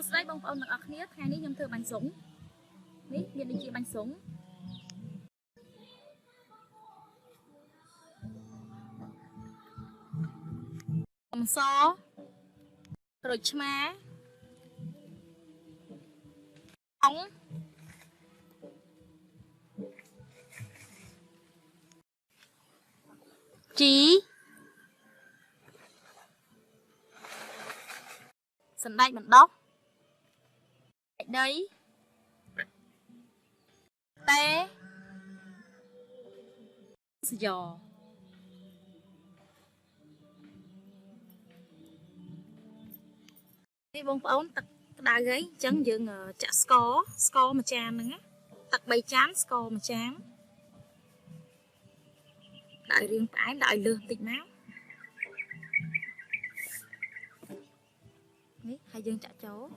Suốt đây bông phao nặng ở khía thay ní nhâm thưa bánh súng ní miền đi chị bánh súng xó rồi chma ống trí sân đây mình đốc đấy té giò cái bông pháo tật đá gáy trắng dương chả score mà chán nữa tật bay chán score mà chán đại riêng phải đại lương tịch máu đấy hai dương chả chó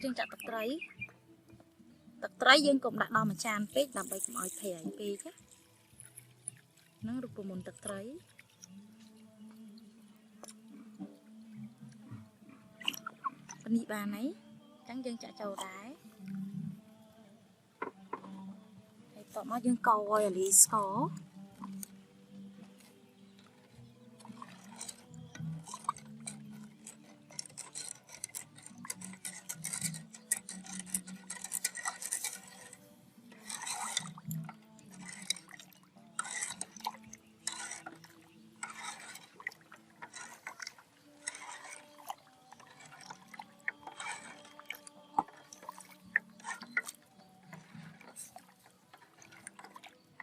dương chả tật trái dương cũng đã đo mà chan pết làm bay mọi thẻ pê chứ nó được một tật trái bên nhị bà này trắng dương chả trầu đái thầy tọt nó dương coi ở lý có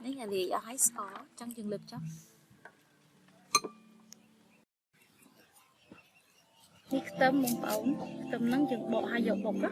đấy là lì ở hái có trắng dương lực cho cái tôm mông ống tôm nắng chừng bộ hai dọc bột á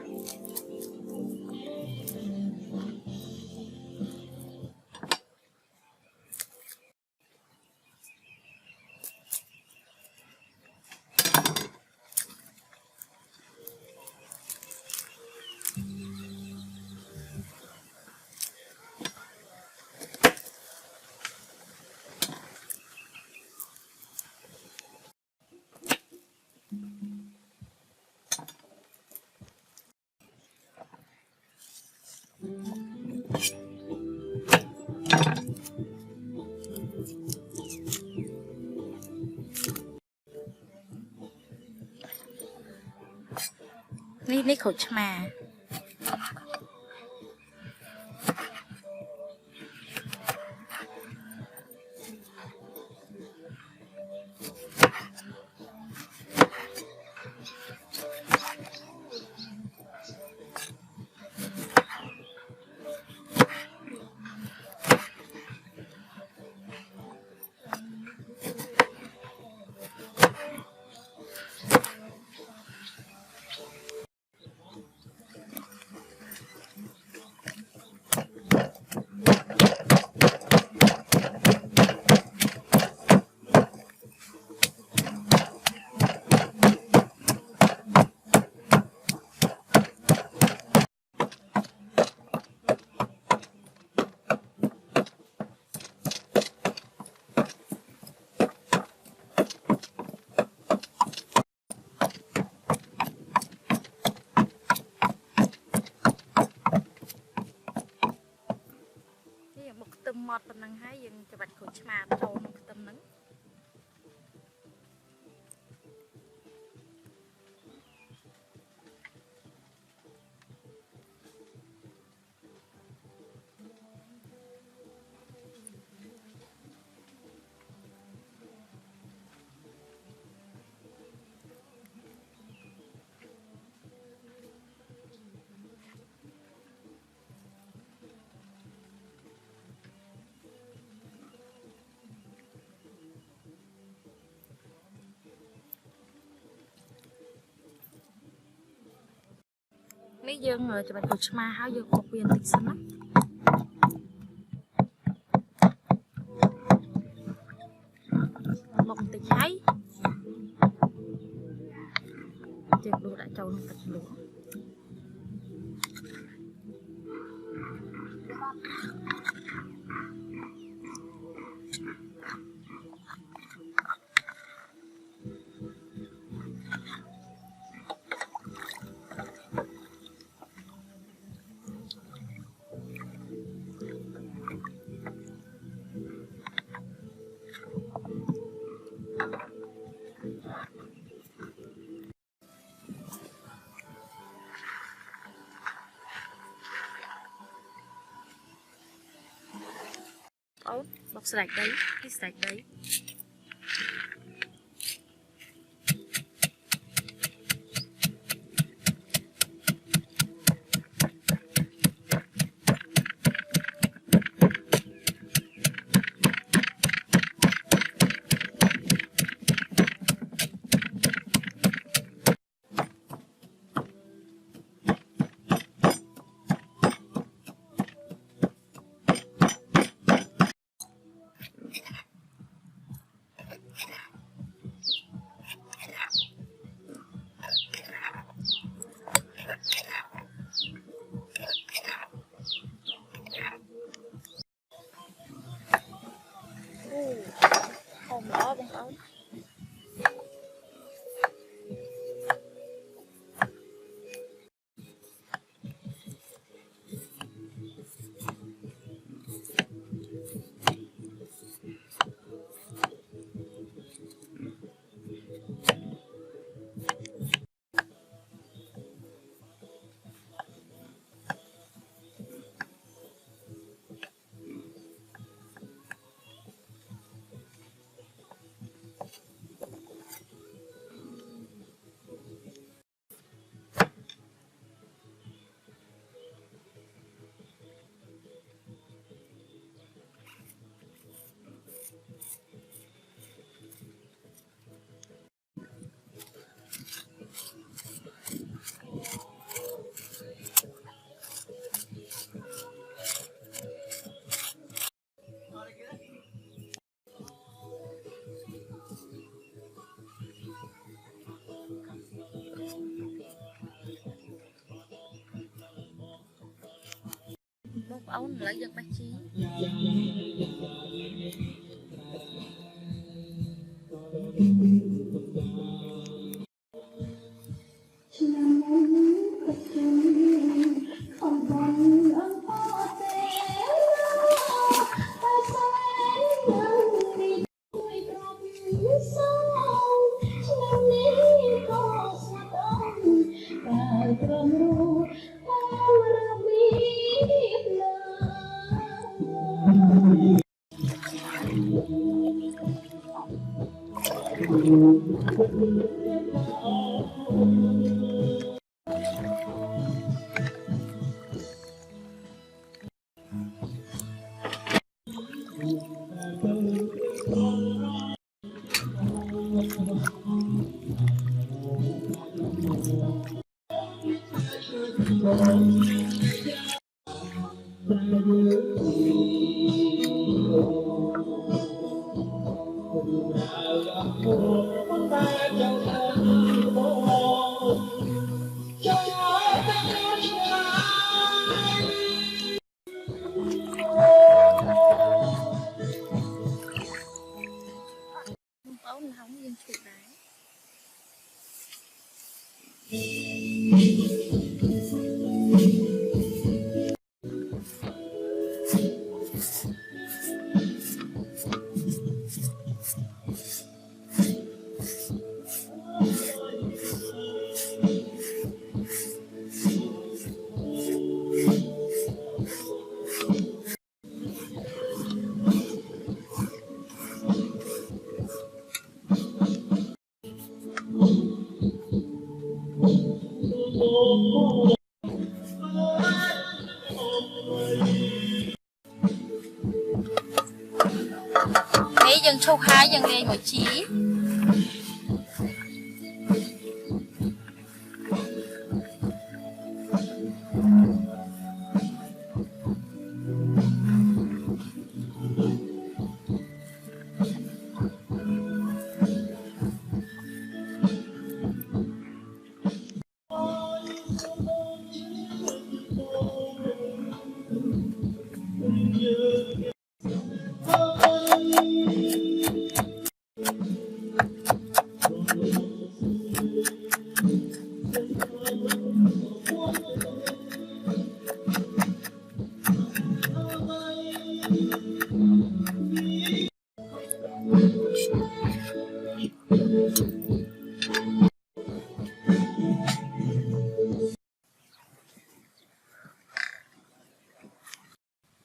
นี่ขดมามอดปนังให้ยังจะบัดขนชมาโตมันก็ตำนึง mấy dương rồi cho bạn cột ma háo vô cột viên tịch xanh lắm một tịch cháy chuyện đồ đã trâu không tịch lúa bọc sạch đấy, cái sạch đấy. Hồng đó bông ấu. Bông ấu lấy được bạch chi. Ấu là không yên trụ đá. Thế dừng châu hai dừng lên một chí.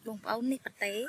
bông ấu ní bát tế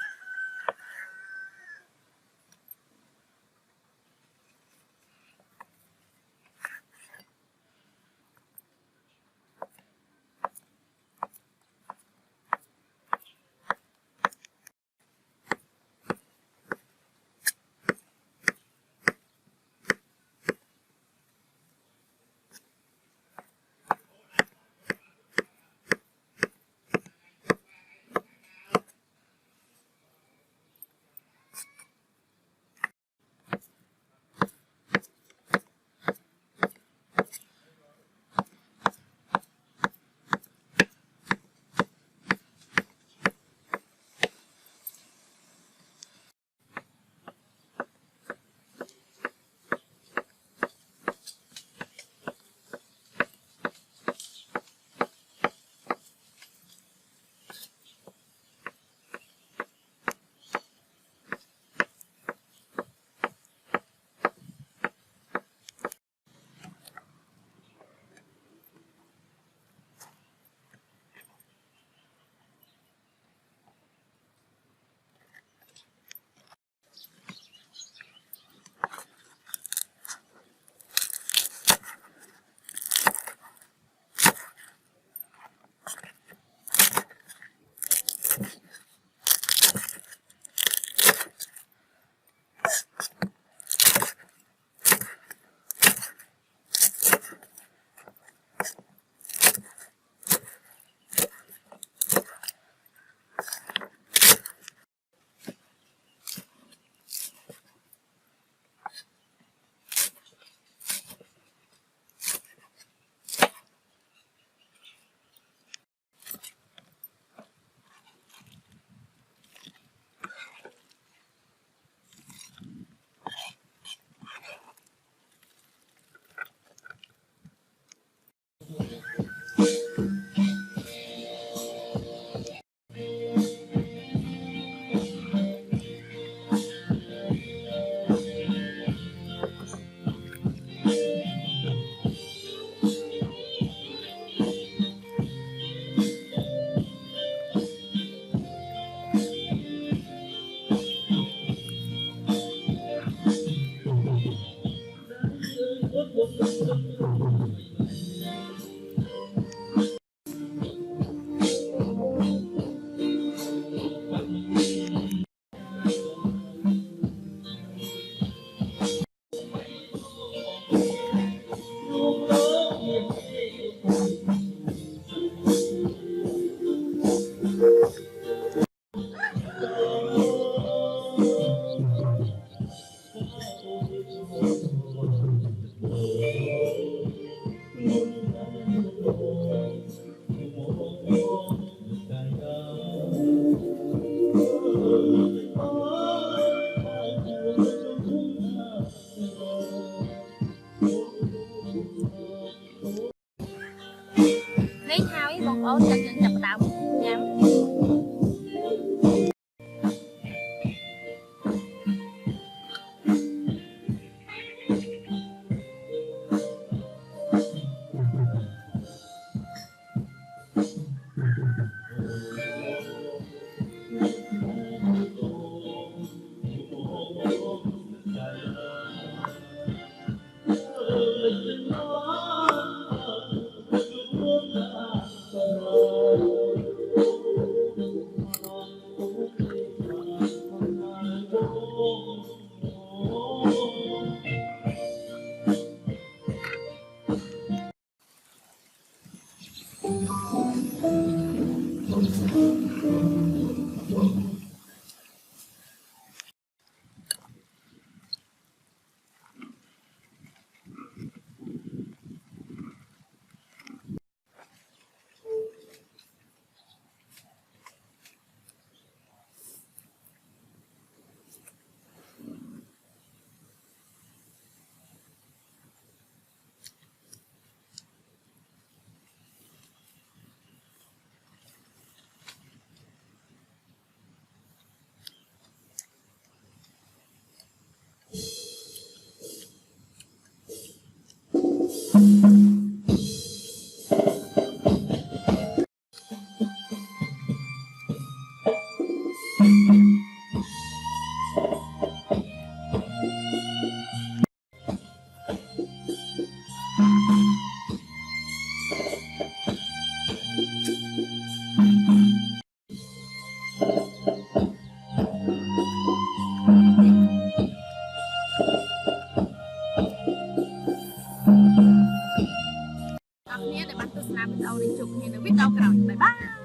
ស្ដាប់វីដេអូនេះជួបគ្នានៅវីដេអូក្រោយបាយបាយ